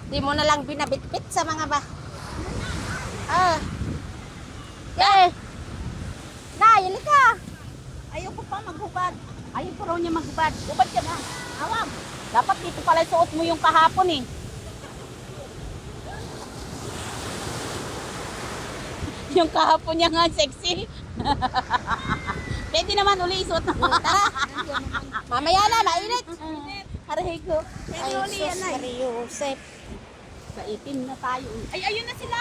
Di mo na lang binabitbit sa mga ba. Ah. Eh. Nay, ka. Ayaw ko pa maghubad. Ayaw ko raw niya maghubad. Hubad ka na. Awam. Dapat dito pala suot mo yung kahapon eh. Yung kahapon niya nga sexy. Pwede naman uli isuot na. Tara. Mamaya na, mainit. Aray ko. Ay, sus, Mariusep. Sa itim na tayo. Ay, ayun na sila.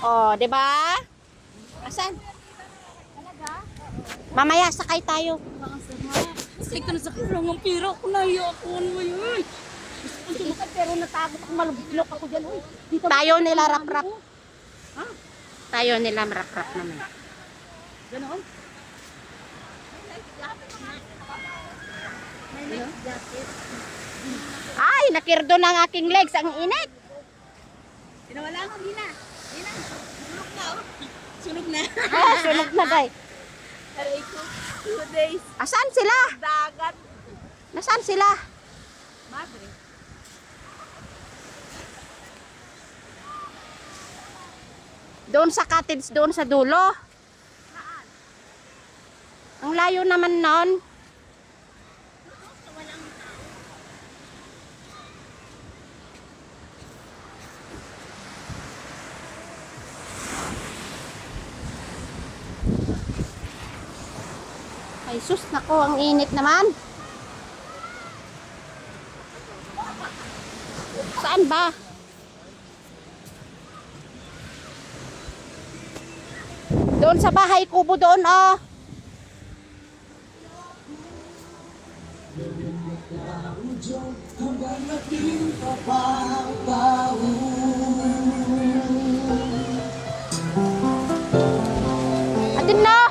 Oh, 'di ba? Asan? Mamaya sakay tayo. Sakay ka na sa kurang ang pira ko na iyakuan mo yun. Gusto mo ka pero natakot ako malublok ako dyan. Uy, dito Tayo nila rap-rap. Ha? Tayo nila rap-rap naman. Ganon? Ay, nakirdo ng aking legs. Ang init. Tinawala mo, Lina. Lina, sunog na oh. Sunog na. Ah, sunog na, day. Aray ko, 2 days. Asan sila? Dagat. Nasaan sila? Madre. Doon sa cottage, doon sa dulo. Ang layo naman nun. Ay sus, nako, ang init naman. Saan ba? Doon sa bahay kubo doon, oh. Atin na.